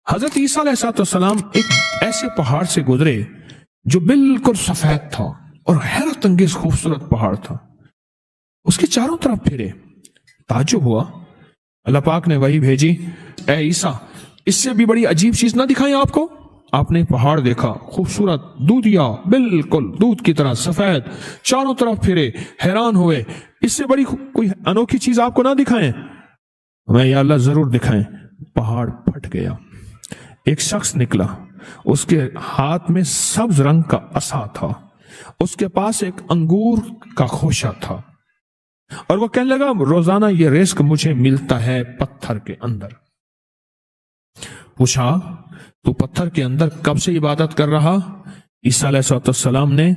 حضرت عیسیٰ علیہ السلام ایک ایسے پہاڑ سے گزرے جو بالکل سفید تھا اور حیرت انگیز خوبصورت پہاڑ تھا. اس کے چاروں طرف پھرے، تعجب ہوا. اللہ پاک نے وحی بھیجی، اے عیسیٰ اس سے بھی بڑی عجیب چیز نہ دکھائیں آپ کو؟ آپ نے پہاڑ دیکھا، خوبصورت، دودھیا، بالکل دودھ کی طرح سفید، چاروں طرف پھرے، حیران ہوئے. اس سے بڑی کوئی انوکھی چیز آپ کو نہ دکھائیں؟ میں یا اللہ ضرور دکھائیں. پہاڑ پھٹ گیا. ایک شخص نکلا، اس کے ہاتھ میں سبز رنگ کا عصا تھا، اس کے پاس ایک انگور کا خوشہ تھا، اور وہ کہنے لگا روزانہ یہ رزق مجھے ملتا ہے پتھر کے اندر. پوچھا تو پتھر کے اندر کب سے عبادت کر رہا؟ عیسیٰ علیہ السلام نے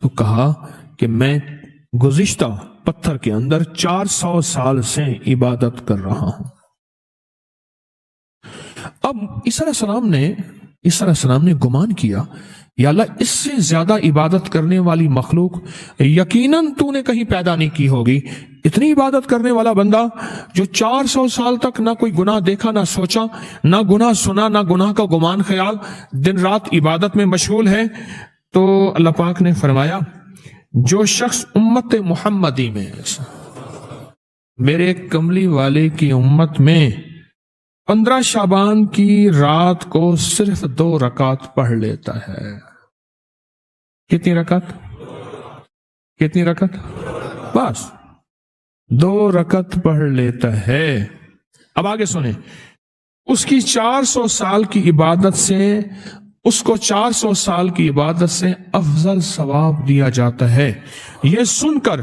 تو کہا کہ میں گزشتہ پتھر کے اندر 400 سال سے عبادت کر رہا ہوں. اب عیسیٰ علیہ السلام نے گمان کیا، یا اللہ اس سے زیادہ عبادت کرنے والی مخلوق یقیناً تو نے کہیں پیدا نہیں کی ہوگی. اتنی عبادت کرنے والا بندہ جو 400 سال تک نہ کوئی گناہ دیکھا، نہ سوچا، نہ گناہ سنا، نہ گناہ کا گمان خیال، دن رات عبادت میں مشغول ہے. تو اللہ پاک نے فرمایا جو شخص امت محمدی میں، میرے کملی والے کی امت میں 15 شعبان کی رات کو صرف 2 رکعت پڑھ لیتا ہے. کتنی رکعت؟ بس 2 رکعت پڑھ لیتا ہے. اب آگے سنیں، اس کی 400 سال کی عبادت سے، اس کو 400 سال کی عبادت سے افضل ثواب دیا جاتا ہے. یہ سن کر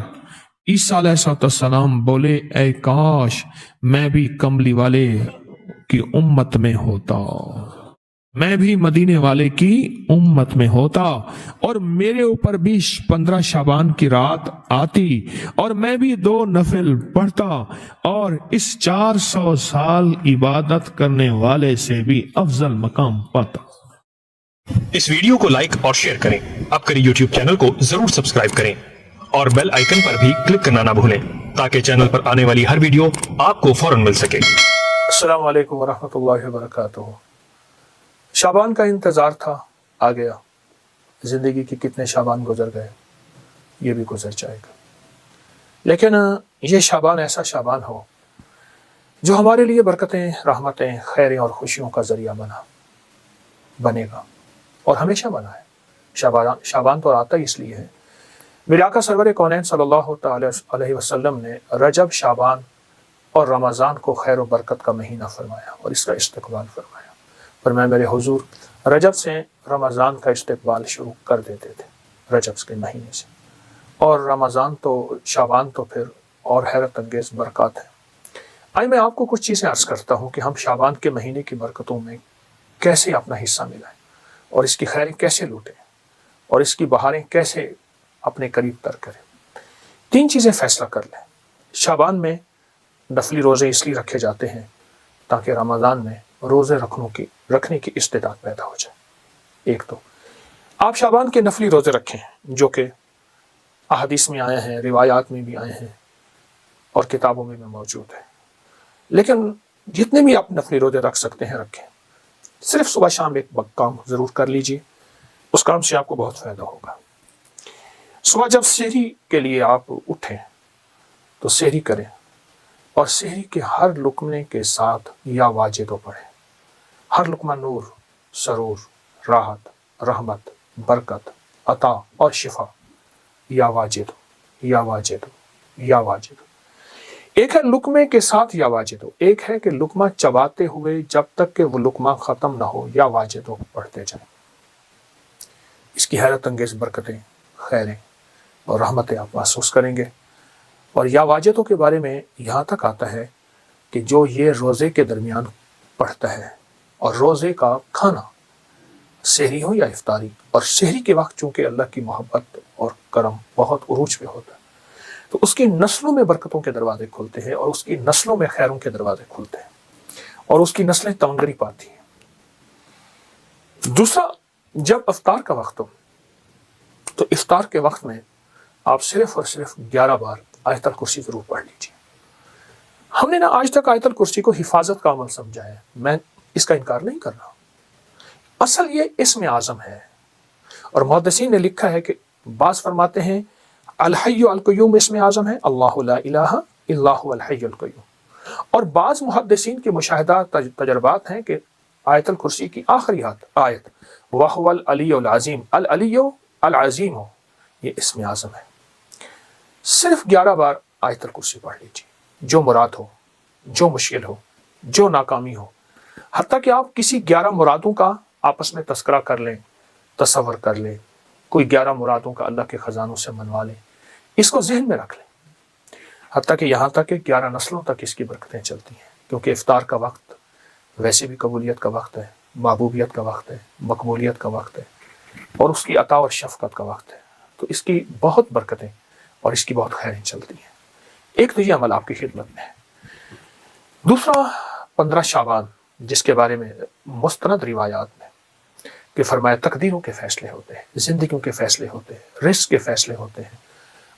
عیسیٰ علیہ السلام بولے اے کاش میں بھی کملی والے کی امت میں ہوتا، میں بھی مدینے والے کی امت میں ہوتا، اور میرے اوپر بھی 15 شعبان کی رات آتی اور میں بھی 2 نفل پڑھتا اور اس 400 سال عبادت کرنے والے سے بھی افضل مقام پاتا. اس ویڈیو کو لائک اور شیئر کریں. اب کریں یوٹیوب چینل کو ضرور سبسکرائب کریں اور بیل آئیکن پر بھی کلک کرنا نہ بھولیں تاکہ چینل پر آنے والی ہر ویڈیو آپ کو فوراً مل سکے. السلام علیکم ورحمۃ اللہ وبرکاتہ. شعبان کا انتظار تھا، آ گیا. زندگی کی کتنے شعبان گزر گئے، یہ بھی گزر جائے گا، لیکن یہ شعبان ایسا شعبان ہو جو ہمارے لیے برکتیں، رحمتیں، خیریں اور خوشیوں کا ذریعہ بنے گا اور ہمیشہ بنا ہے. شعبان تو آتا ہی اس لیے ہے. میرے آقا سرور کونین صلی اللہ تعالی علیہ وسلم نے رجب، شعبان اور رمضان کو خیر و برکت کا مہینہ فرمایا اور اس کا استقبال فرمایا. فرمایا میرے حضور رجب سے رمضان کا استقبال شروع کر دیتے تھے، رجب کے مہینے سے، اور رمضان تو شعبان تو پھر اور حیرت انگیز برکات ہیں. آئے میں آپ کو کچھ چیزیں عرض کرتا ہوں کہ ہم شعبان کے مہینے کی برکتوں میں کیسے اپنا حصہ ملائیں اور اس کی خیریں کیسے لوٹیں اور اس کی بہاریں کیسے اپنے قریب تر کریں. 3 چیزیں فیصلہ کر لیں. شعبان میں نفلی روزے اس لیے رکھے جاتے ہیں تاکہ رمضان میں روزے رکھنے کی استعداد پیدا ہو جائے. ایک تو آپ شعبان کے نفلی روزے رکھیں جو کہ احادیث میں آئے ہیں، روایات میں بھی آئے ہیں اور کتابوں میں بھی موجود ہے. لیکن جتنے بھی آپ نفلی روزے رکھ سکتے ہیں رکھیں. صرف صبح شام ایک کام ضرور کر لیجئے، اس کام سے آپ کو بہت فائدہ ہوگا. صبح جب سحری کے لیے آپ اٹھیں تو سحری کریں اور سحری کے ہر لقمے کے ساتھ یا واجدو پڑھیں. ہر لقمہ نور، سرور، راحت، رحمت، برکت، عطا اور شفا. یا واجدو، یا واجدو، یا واجدو. ایک ہے لقمے کے ساتھ یا واجدو، ایک ہے کہ لقمہ چباتے ہوئے جب تک کہ وہ لقمہ ختم نہ ہو یا واجدو پڑھتے جائیں. اس کی حیرت انگیز برکتیں، خیریں اور رحمتیں آپ محسوس کریں گے. اور یا واجدوں کے بارے میں یہاں تک آتا ہے کہ جو یہ روزے کے درمیان پڑھتا ہے، اور روزے کا کھانا سحری ہو یا افطاری، اور سحری کے وقت چونکہ اللہ کی محبت اور کرم بہت عروج پہ ہوتا ہے تو اس کی نسلوں میں برکتوں کے دروازے کھلتے ہیں اور اس کی نسلوں میں خیروں کے دروازے کھلتے ہیں اور اس کی نسلیں تونگری پاتی ہیں. دوسرا، جب افطار کا وقت ہو تو افطار کے وقت میں آپ صرف اور صرف 11 بار آیت الکرسی ضرور پڑھ لیجیے. ہم نے آج تک آیت الکرسی کو حفاظت کا عمل سمجھا ہے. میں اس کا انکار نہیں کرنا. اصل یہ اسم اعظم ہے. اور محدثین نے لکھا ہے کہ بعض فرماتے ہیں الحی القیوم اسم اعظم ہے, اللہ لا الہ الا هو الحی القیوم. اور بعض محدثین کے مشاہدات تجربات ہیں کہ آیت الکرسی کی آخری آیت وَهُوَ الْعَلِيُّ الْعَظِيمُ, العلیُّ العظیم ہو, یہ اسم اعظم ہے. صرف 11 بار آیت الکرسی پڑھ لیجیے, جو مراد ہو, جو مشکل ہو, جو ناکامی ہو. حتیٰ کہ آپ کسی 11 مرادوں کا آپس میں تذکرہ کر لیں, تصور کر لیں, کوئی 11 مرادوں کا اللہ کے خزانوں سے منوا لیں, اس کو ذہن میں رکھ لیں. حتیٰ کہ یہاں تک کہ 11 نسلوں تک اس کی برکتیں چلتی ہیں, کیونکہ افطار کا وقت ویسے بھی قبولیت کا وقت ہے, محبوبیت کا وقت ہے, مقبولیت کا وقت ہے, اور اس کی عطا اور شفقت کا وقت ہے. تو اس کی بہت برکتیں اور اس کی بہت خیریں چلتی ہیں. ایک تو یہ عمل آپ کی خدمت میں ہے. دوسرا 15 شعبان, جس کے بارے میں مستند روایات میں کہ فرمایا تقدیروں کے فیصلے ہوتے ہیں, زندگیوں کے فیصلے ہوتے ہیں, رزق کے فیصلے ہوتے ہیں,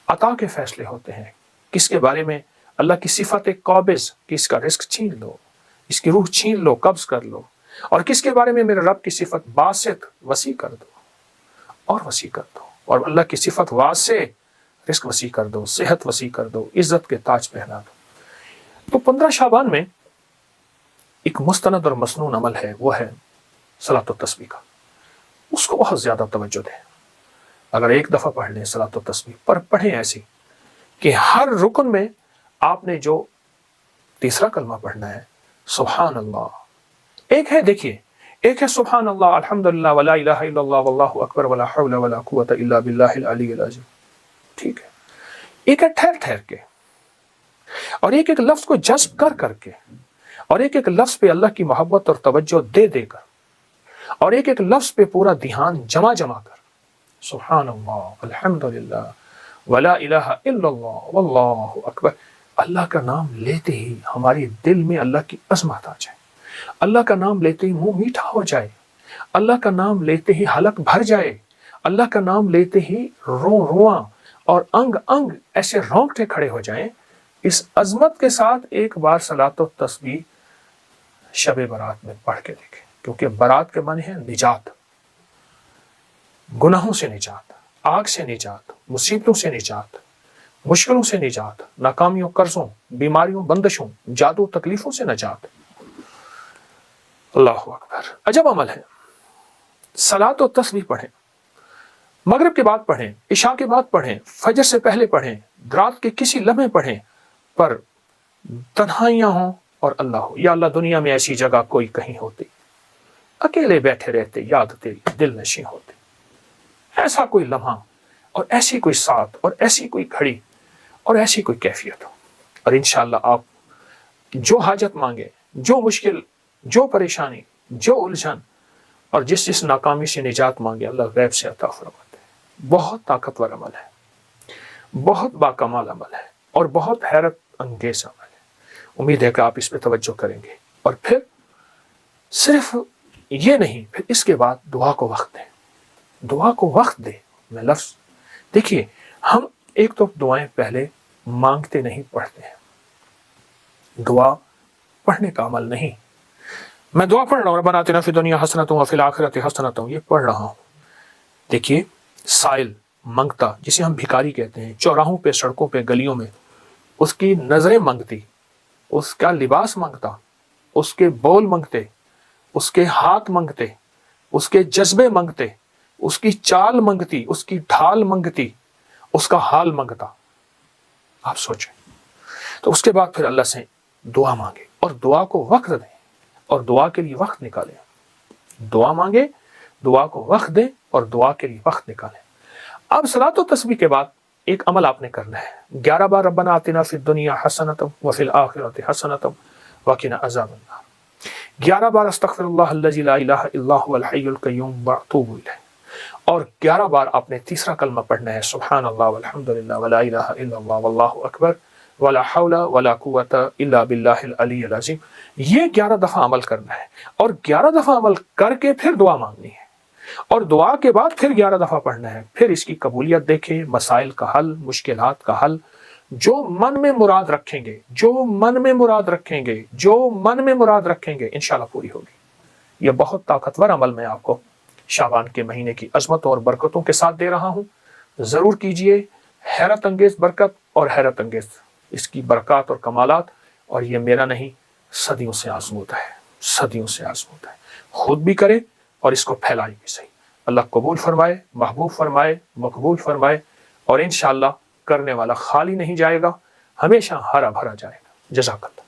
عطا کے فیصلے ہوتے ہیں. کس کے بارے میں اللہ کی صفت قابض کہ اس کا رزق چھین لو, اس کی روح چھین لو, قبض کر لو. اور کس کے بارے میں میرے رب کی صفت باسط, وسیع کر دو اور وسیع کر دو. اور اللہ کی صفت واسع, رزق وسیع کر دو, صحت وسیع کر دو, عزت کے تاج پہنا دو. تو 15 شعبان میں ایک مستند اور مسنون عمل ہے, وہ ہے صلاۃ و تسبیح کا. اس کو بہت زیادہ توجہ دیں. اگر ایک دفعہ پڑھ لیں صلاۃ و تسبیح, پر پڑھیں ایسی کہ ہر رکن میں آپ نے جو تیسرا کلمہ پڑھنا ہے سبحان اللہ, ایک ہے دیکھیے, ایک ہے سبحان اللہ الحمدللہ ولا الہ الا اللہ واللہ اکبر ولا حول ولا قوت الا باللہ العلی العظیم, ٹھیک ہے. ایک ہے ٹھہر ٹھہر کے, اور ایک ایک لفظ کو جذب کر کر کے, اور ایک ایک لفظ پہ اللہ کی محبت اور توجہ دے دے کر, اور ایک ایک لفظ پہ پورا دھیان جمع کر. سبحان اللہ الحمدللہ ولا الہ الا اللہ واللہ اکبر. اللہ کا نام لیتے ہی ہماری دل میں اللہ کی عظمت آ جائے, اللہ کا نام لیتے ہی منہ میٹھا ہو جائے, اللہ کا نام لیتے ہی حلق بھر جائے, اللہ کا نام لیتے ہی رواں اور انگ انگ ایسے رونگٹے کھڑے ہو جائیں. اس عظمت کے ساتھ ایک بار صلاۃ و تسبیح شب برات میں پڑھ کے دیکھیں, کیونکہ برات کے معنی ہے نجات, گناہوں سے نجات, آگ سے نجات, مصیبتوں سے نجات, مشکلوں سے نجات, ناکامیوں, قرضوں, بیماریوں, بندشوں, جادو, تکلیفوں سے نجات. اللہ اکبر, عجب عمل ہے. صلاۃ و تسبیح پڑھیں, مغرب کے بعد پڑھیں, عشاء کے بعد پڑھیں, فجر سے پہلے پڑھیں, رات کے کسی لمحے پڑھیں, پر تنہائیاں ہوں اور اللہ ہو. یا اللہ دنیا میں ایسی جگہ کوئی کہیں ہوتی, اکیلے بیٹھے رہتے, یاد تیری دل نشیں ہوتے. ایسا کوئی لمحہ اور ایسی کوئی ساتھ اور ایسی کوئی گھڑی اور ایسی کوئی کیفیت ہو, اور انشاءاللہ آپ جو حاجت مانگے, جو مشکل, جو پریشانی, جو الجھن اور جس ناکامی سے نجات مانگے, اللہ غیب سے عطا فرماتے ہیں. بہت طاقتور عمل ہے, بہت باکمال عمل ہے, اور بہت حیرت انگیز عمل ہے. امید ہے کہ آپ اس پہ توجہ کریں گے. اور پھر صرف یہ نہیں, پھر اس کے بعد دعا کو وقت دیں, دعا کو وقت دیں. میں لفظ دیکھیے, ہم ایک تو دعائیں پہلے مانگتے نہیں, پڑھتے ہیں. دعا پڑھنے کا عمل نہیں. میں دعا پڑھ رہا ہوں ربنا آتنا فی الدنیا حسنۃ وفی الآخرۃ حسنۃ, یہ پڑھ رہا ہوں. دیکھیے سائل, منگتا, جسے ہم بھکاری کہتے ہیں, چوراہوں پہ, سڑکوں پہ, گلیوں میں, اس کی نظریں منگتی, اس کا لباس منگتا, اس کے بول منگتے, اس کے ہاتھ منگتے, اس کے جذبے منگتے, اس کی چال منگتی, اس کی ڈھال منگتی, اس کا حال منگتا. آپ سوچیں. تو اس کے بعد پھر اللہ سے دعا مانگے, اور دعا کو وقت دیں, اور دعا کے لیے وقت نکالیں. دعا مانگے, دعا کو وقت دیں, اور دعا کے لیے وقت نکالیں. اب صلاۃ و تسبیح کے بعد ایک عمل آپ نے کرنا ہے. 11 بار ربنا آتنا فی الدنیا حسنۃ وفی الآخرۃ حسنۃ وقنا عذاب النار. 11 بار استغفر اللہ الذی لا الہ الا هو الحی القیوم واتوب الیہ. اور 11 بار آپ نے تیسرا کلمہ پڑھنا ہے سبحان اللہ والحمدللہ ولا الہ الا اللہ واللہ اکبر ولا حول ولا قوت الا باللہ العلی العظیم. یہ 11 دفعہ عمل کرنا ہے, اور 11 دفعہ عمل کر کے پھر دعا مانگنی ہے, اور دعا کے بعد پھر 11 دفعہ پڑھنا ہے. پھر اس کی قبولیت دیکھیں, مسائل کا حل, مشکلات کا حل, جو من میں مراد رکھیں گے, جو من میں مراد رکھیں گے, جو من میں مراد رکھیں گے, انشاءاللہ پوری ہوگی. یہ بہت طاقتور عمل میں آپ کو شعبان کے مہینے کی عظمت اور برکتوں کے ساتھ دے رہا ہوں. ضرور کیجئے. حیرت انگیز برکت اور حیرت انگیز اس کی برکات اور کمالات، اور یہ میرا نہیں، صدیوں سے آزمودہ ہے، صدیوں سے آزمودہ ہے. خود بھی کرے اور اس کو پھیلائے بھی صحیح. اللہ قبول فرمائے، محبوب فرمائے، مقبول فرمائے، اور انشاءاللہ کرنے والا خالی نہیں جائے گا، ہمیشہ ہرا بھرا جائے گا. جزاک اللہ.